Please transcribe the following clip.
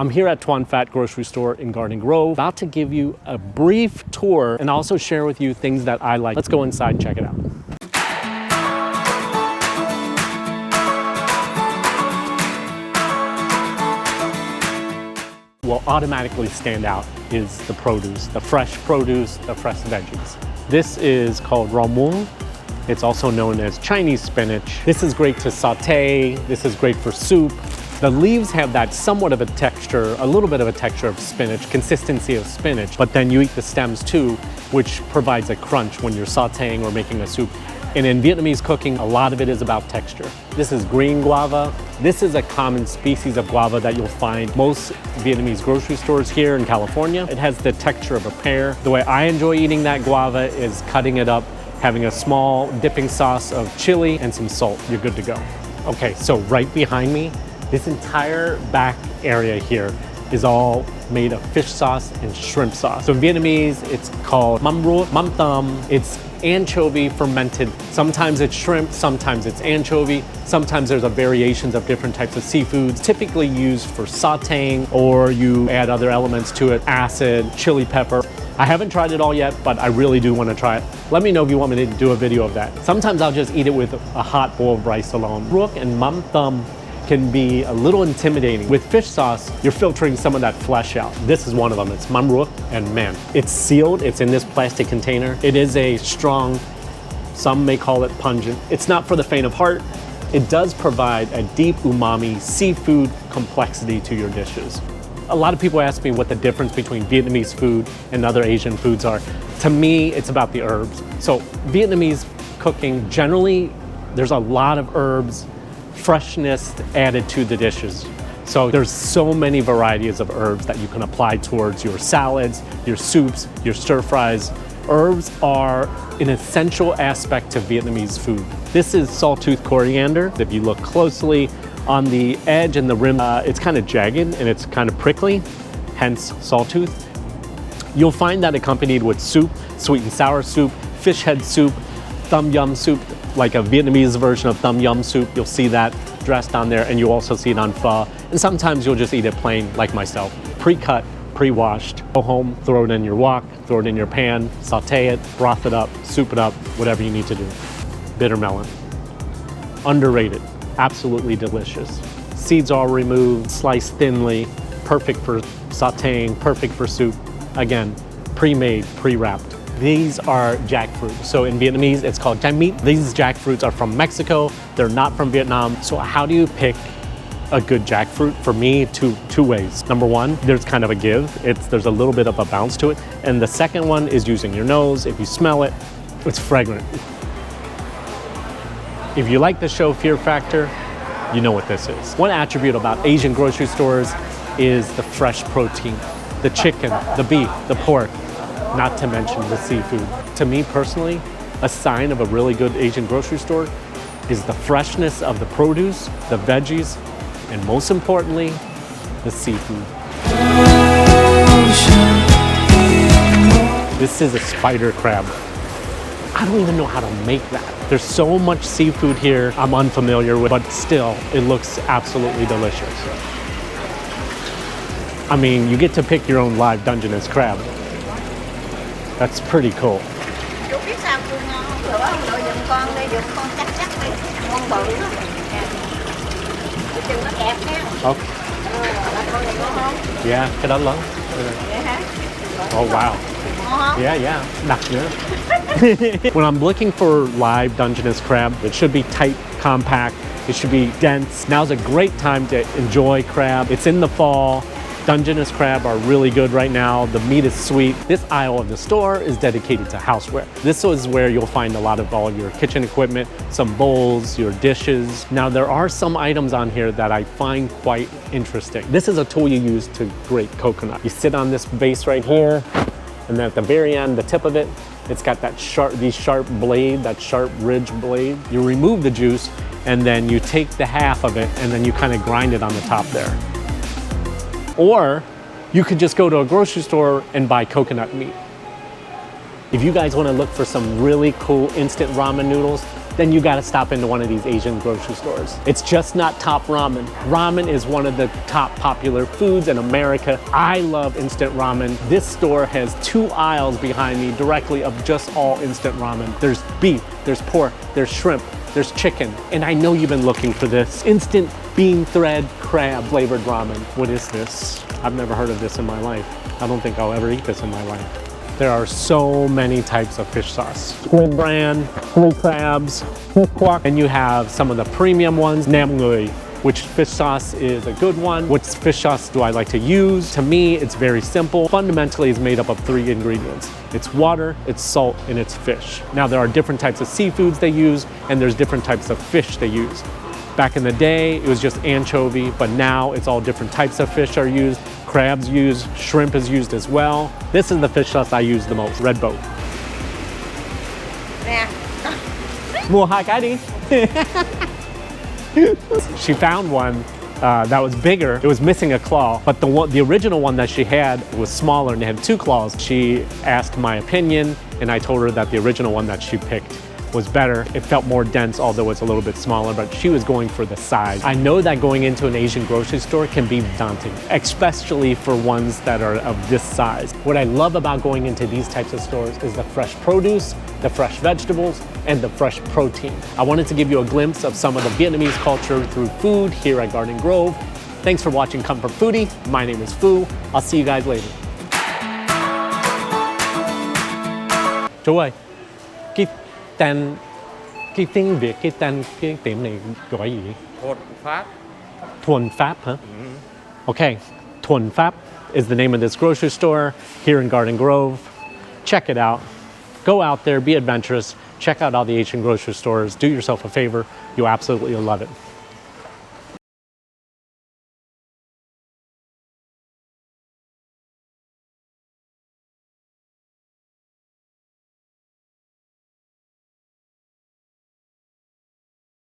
I'm here at Tuan Phat grocery store in Garden Grove, about to give you a brief tour and also share with you things that I like. Let's go inside and check it out. What will automatically stand out is the produce, the fresh produce, the fresh veggies. This is called ramen. It's also known as Chinese spinach. This is great to saute. This is great for soup. The leaves have that somewhat of a texture, a little bit of a texture of spinach, consistency of spinach, but then you eat the stems too, which provides a crunch when you're sauteing or making a soup. And in Vietnamese cooking, a lot of it is about texture. This is green guava. This is a common species of guava that you'll find most Vietnamese grocery stores here in California. It has the texture of a pear. The way I enjoy eating that guava is cutting it up, having a small dipping sauce of chili and some salt. You're good to go. Okay, so right behind me, this entire back area here is all made of fish sauce and shrimp sauce. So in Vietnamese, it's called mắm ruốc, mắm tôm. It's anchovy fermented. Sometimes it's shrimp, sometimes it's anchovy. Sometimes there's a variations of different types of seafoods, typically used for sauteing, or you add other elements to it, acid, chili pepper. I haven't tried it all yet, but I really do want to try it. Let me know if you want me to do a video of that. Sometimes I'll just eat it with a hot bowl of rice alone. Ruốc and mắm tôm can be a little intimidating. With fish sauce, you're filtering some of that flesh out. This is one of them. It's mắm ruốc, and man, it's sealed. It's in this plastic container. It is a strong, some may call it pungent. It's not for the faint of heart. It does provide a deep umami seafood complexity to your dishes. A lot of people ask me what the difference between Vietnamese food and other Asian foods are. To me, it's about the herbs. So Vietnamese cooking, generally, there's a lot of herbs, freshness added to the dishes. So there's so many varieties of herbs that you can apply towards your salads, your soups, your stir fries. Herbs are an essential aspect to Vietnamese food. This is sawtooth coriander. If you look closely on the edge and the rim, it's kind of jagged and it's kind of prickly, hence sawtooth. You'll find that accompanied with soup, sweet and sour soup, fish head soup, tom yum soup, like a Vietnamese version of tom yum soup. You'll see that dressed on there, and you also see it on pho. And sometimes you'll just eat it plain, like myself. Pre-cut, pre-washed. Go home, throw it in your wok, throw it in your pan, saute it, broth it up, soup it up, whatever you need to do. Bitter melon. Underrated, absolutely delicious. Seeds all removed, sliced thinly, perfect for sauteing, perfect for soup. Again, pre-made, pre-wrapped. These are jackfruit. So in Vietnamese, it's called chai meat. These jackfruits are from Mexico. They're not from Vietnam. So how do you pick a good jackfruit? For me, two ways. Number one, there's kind of a give. There's a little bit of a bounce to it. And the second one is using your nose. If you smell it, it's fragrant. If you like the show Fear Factor, you know what this is. One attribute about Asian grocery stores is the fresh protein. The chicken, the beef, the pork, not to mention the seafood. To me personally, a sign of a really good Asian grocery store is the freshness of the produce, the veggies, and most importantly, the seafood. This is a spider crab. I don't even know how to make that. There's so much seafood here I'm unfamiliar with, but still, it looks absolutely delicious. I mean, you get to pick your own live Dungeness crab. That's pretty cool. Okay. Yeah, cái đó lớn. Oh wow. Yeah. Đặc nữa. When I'm looking for live Dungeness crab, it should be tight, compact. It should be dense. Now's a great time to enjoy crab. It's in the fall. Dungeness crab are really good right now. The meat is sweet. This aisle of the store is dedicated to houseware. This is where you'll find a lot of all your kitchen equipment, some bowls, your dishes. Now there are some items on here that I find quite interesting. This is a tool you use to grate coconut. You sit on this base right here, and then at the very end, the tip of it, it's got that sharp blade, that sharp ridge blade. You remove the juice, and then you take the half of it, and then you kind of grind it on the top there. Or you could just go to a grocery store and buy coconut meat. If you guys want to look for some really cool instant ramen noodles, then you gotta stop into one of these Asian grocery stores. It's just not top ramen. Ramen is one of the top popular foods in America. I love instant ramen. This store has 2 aisles behind me directly of just all instant ramen. There's beef, there's pork, there's shrimp, there's chicken. And I know you've been looking for this. Instant bean thread crab flavored ramen. What is this? I've never heard of this in my life. I don't think I'll ever eat this in my life. There are so many types of fish sauce. Squid brand, blue crabs, kwak, and you have some of the premium ones, nam ngui. Which fish sauce is a good one? Which fish sauce do I like to use? To me, it's very simple. Fundamentally, it's made up of 3 ingredients. It's water, it's salt, and it's fish. Now, there are different types of seafoods they use, and there's different types of fish they use. Back in the day, it was just anchovy, but now it's all different types of fish are used. Crabs used, shrimp is used as well. This is the fish sauce I use the most, Red Boat. Mua hai cái đi. She found one that was bigger. It was missing a claw, but the original one that she had was smaller and it had 2 claws. She asked my opinion, and I told her that the original one that she picked was better. It felt more dense, although it's a little bit smaller, but she was going for the size. I know that going into an Asian grocery store can be daunting, especially for ones that are of this size. What I love about going into these types of stores is the fresh produce, the fresh vegetables, and the fresh protein. I wanted to give you a glimpse of some of the Vietnamese culture through food here at Garden Grove. Thanks for watching Comfort Foodie. My name is Phu. I'll see you guys later. Chú ơi, cái tiếng Việt, cái tiệm này gọi gì? Thuần Pháp. Thuần Pháp, huh? Okay, Thuần Pháp is the name of this grocery store here in Garden Grove. Check it out. Go out there, be adventurous. Check out all the Asian grocery stores. Do yourself a favor. You'll absolutely love it.